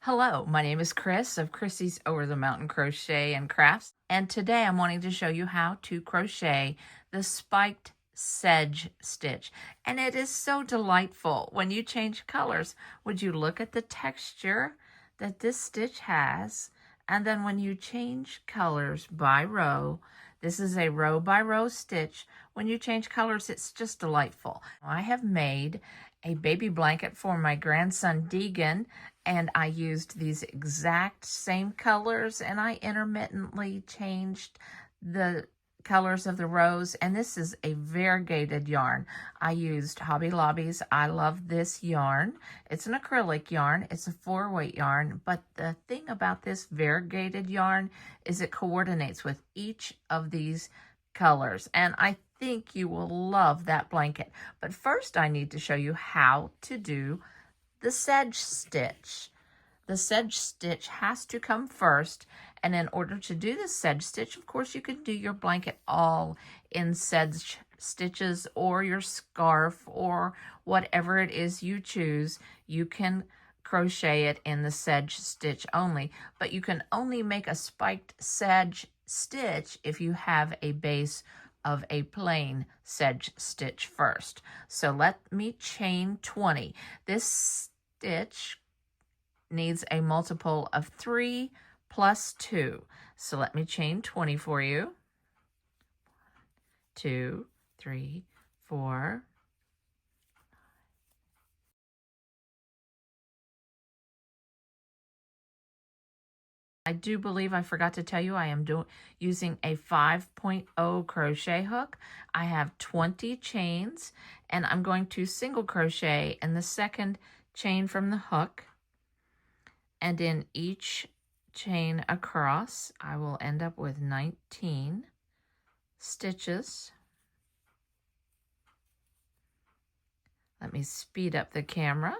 Hello, my name is Chris of Chrissy's Over the Mountain Crochet and Crafts, and today I'm wanting to show you how to crochet the Spiked Sedge Stitch. And it is so delightful when you change colors. Would you look at the texture that this stitch has? And then when you change colors by row, this is a row by row stitch. When you change colors, it's just delightful. I have made a baby blanket for my grandson Deegan, and I used these exact same colors, and I intermittently changed the colors of the rows, and this is a variegated yarn. I used Hobby Lobby's I Love This yarn. It's an acrylic yarn. It's a 4-weight yarn, but the thing about this variegated yarn is it coordinates with each of these colors, and I think you will love that blanket. But first I need to show you how to do the sedge stitch. The sedge stitch has to come first, and in order to do the sedge stitch, of course, you can do your blanket all in sedge stitches, or your scarf, or whatever it is you choose. You can crochet it in the sedge stitch only, but you can only make a spiked sedge stitch if you have a base of a plain sedge stitch first. So let me chain 20. This stitch needs a multiple of 3 plus 2. So let me chain 20 for you. 2, 3, 4. I do believe I forgot to tell you I am using a 5.0 crochet hook. I have 20 chains, and I'm going to single crochet in the second chain from the hook. And in each chain across, I will end up with 19 stitches. Let me speed up the camera.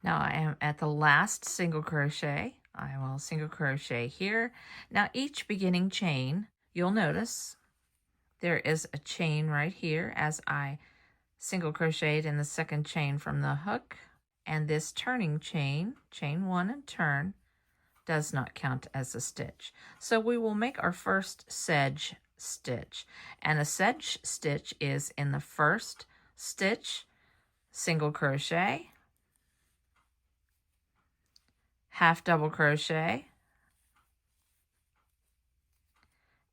Now I am at the last single crochet. I will single crochet here. Now each beginning chain, you'll notice there is a chain right here as I single crocheted in the second chain from the hook. And this turning chain, chain 1 and turn, does not count as a stitch. So we will make our first sedge stitch. And a sedge stitch is in the first stitch, single crochet, half double crochet,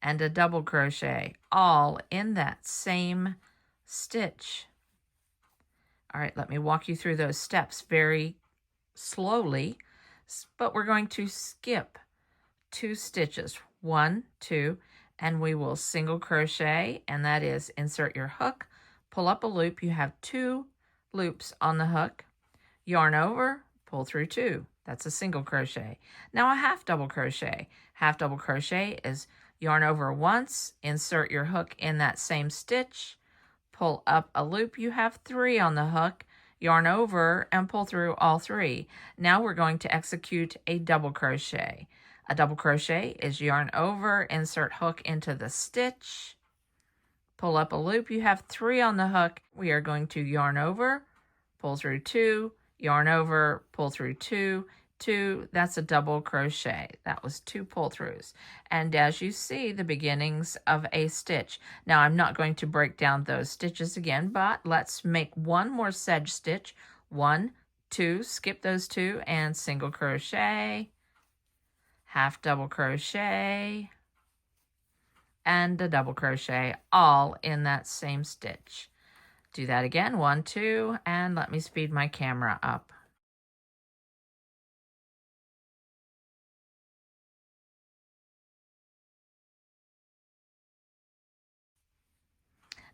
and a double crochet, all in that same stitch. All right, let me walk you through those steps very slowly, but we're going to skip 2 stitches, 1, 2, and we will single crochet, and that is insert your hook, pull up a loop. You have 2 loops on the hook, yarn over, pull through 2. That's a single crochet. Now a half double crochet. Half double crochet is yarn over once, insert your hook in that same stitch, pull up a loop. You have 3 on the hook, yarn over, and pull through all 3. Now we're going to execute a double crochet. A double crochet is yarn over, insert hook into the stitch, pull up a loop. You have 3 on the hook. We are going to yarn over, pull through 2, yarn over, pull through 2, 2. That's a double crochet. That was 2 pull throughs. And as you see, the beginnings of a stitch. Now I'm not going to break down those stitches again, but let's make one more sedge stitch. 1, 2, skip those 2, and single crochet, half double crochet, and a double crochet, all in that same stitch. Do that again, 1, 2, and let me speed my camera up.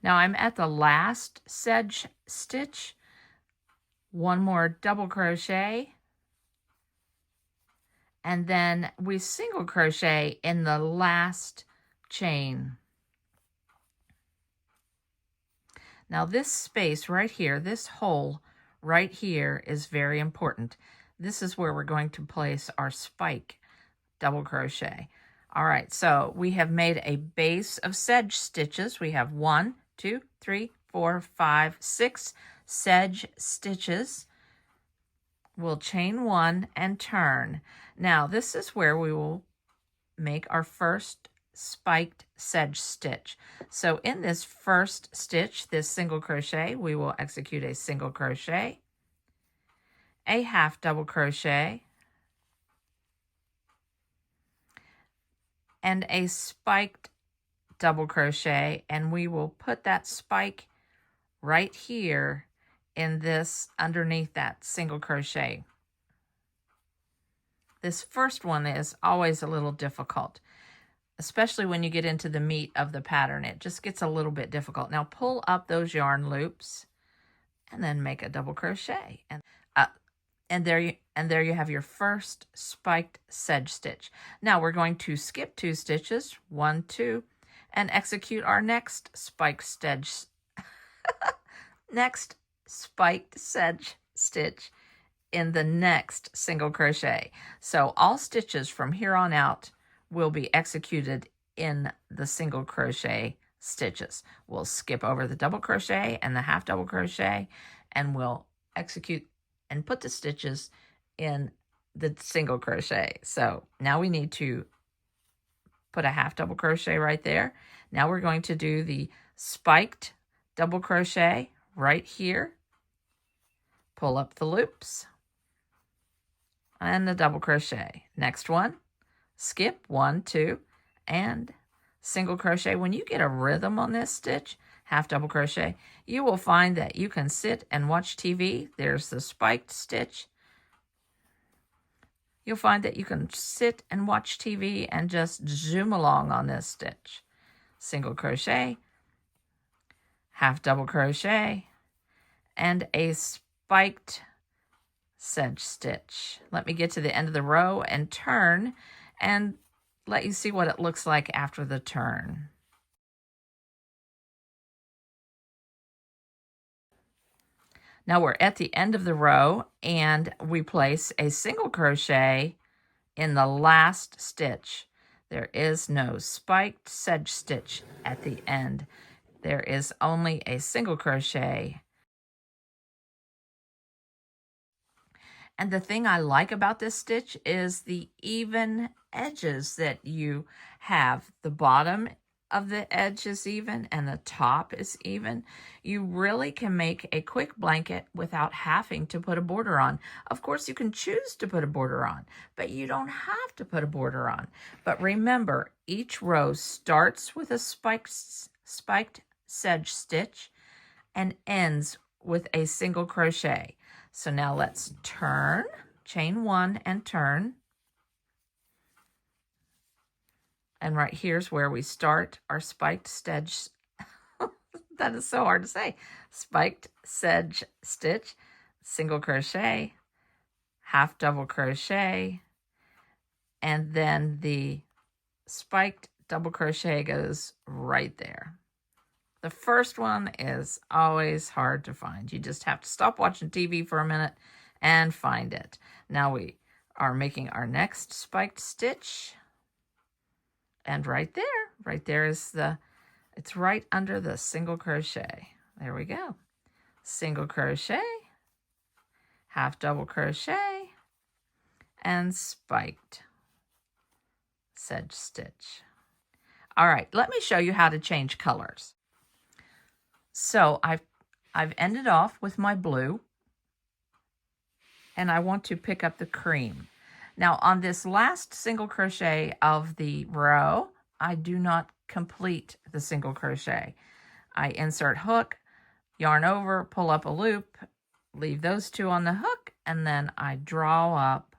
Now I'm at the last sedge stitch. One more double crochet, and then we single crochet in the last chain. Now this space right here, this hole right here is very important. This is where we're going to place our spike double crochet. All right, so we have made a base of sedge stitches. We have 1, 2, 3, 4, 5, 6 sedge stitches. We'll chain 1 and turn. Now this is where we will make our first spiked sedge stitch. So in this first stitch, this single crochet, we will execute a single crochet, a half double crochet, and a spiked double crochet, and we will put that spike right here in this underneath that single crochet. This first one is always a little difficult, especially when you get into the meat of the pattern. It just gets a little bit difficult. Now pull up those yarn loops and then make a double crochet. And there you have your first spiked sedge stitch. Now we're going to skip 2 stitches, 1, 2, and execute our next spiked sedge stitch in the next single crochet. So all stitches from here on out will be executed in the single crochet stitches. We'll skip over the double crochet and the half double crochet, and we'll execute and put the stitches in the single crochet. So now we need to put a half double crochet right there. Now we're going to do the spiked double crochet right here. Pull up the loops and the double crochet. Next one, skip 1, 2, and single crochet. When you get a rhythm on this stitch, half double crochet, you will find that you can sit and watch TV. There's the spiked stitch. You'll find that you can sit and watch TV and just zoom along on this stitch. Single crochet, half double crochet, and a spiked sedge stitch. Let me get to the end of the row and turn and let you see what it looks like after the turn. Now we're at the end of the row and we place a single crochet in the last stitch. There is no spiked sedge stitch at the end. There is only a single crochet. And the thing I like about this stitch is the even edges that you have. The bottom of the edge is even and the top is even. You really can make a quick blanket without having to put a border on. Of course, you can choose to put a border on, but you don't have to put a border on. But remember, each row starts with a spiked sedge stitch and ends with a single crochet. So now let's turn, chain 1 and turn. And right here's where we start our spiked sedge. That is so hard to say. Spiked sedge stitch, single crochet, half double crochet, and then the spiked double crochet goes right there. The first one is always hard to find. You just have to stop watching TV for a minute and find it. Now we are making our next spiked stitch. And right there is it's right under the single crochet. There we go. Single crochet, half double crochet, and spiked sedge stitch. All right, let me show you how to change colors. So I've ended off with my blue, and I want to pick up the cream. Now on this last single crochet of the row, I do not complete the single crochet. I insert hook, yarn over, pull up a loop, leave those 2 on the hook, and then I draw up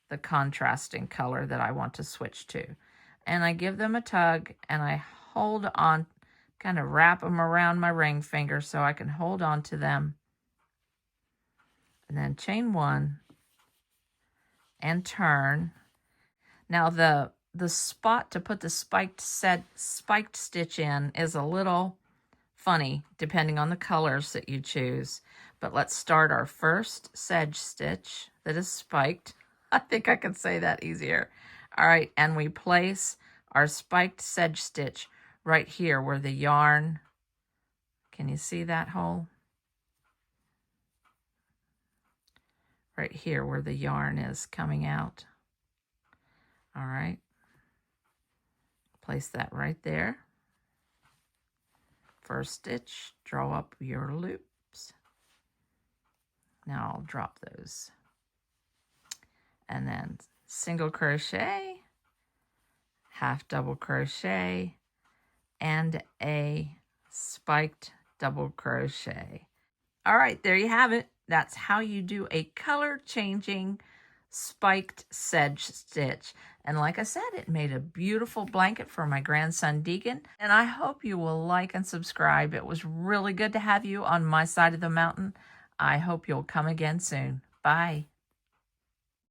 the contrasting color that I want to switch to. And I give them a tug and I hold on kind of wrap them around my ring finger so I can hold on to them. And then chain 1 and turn. Now the spot to put the spiked stitch in is a little funny depending on the colors that you choose. But let's start our first sedge stitch that is spiked. I think I can say that easier. All right, and we place our spiked sedge stitch right here where the yarn, can you see that hole? Right here where the yarn is coming out. All right, place that right there. First stitch, draw up your loops. Now I'll drop those. And then single crochet, half double crochet, and a spiked double crochet. All right, there you have it. That's how you do a color changing spiked sedge stitch. And like I said, it made a beautiful blanket for my grandson Deegan. And I hope you will like and subscribe. It was really good to have you on my side of the mountain. I hope you'll come again soon. Bye.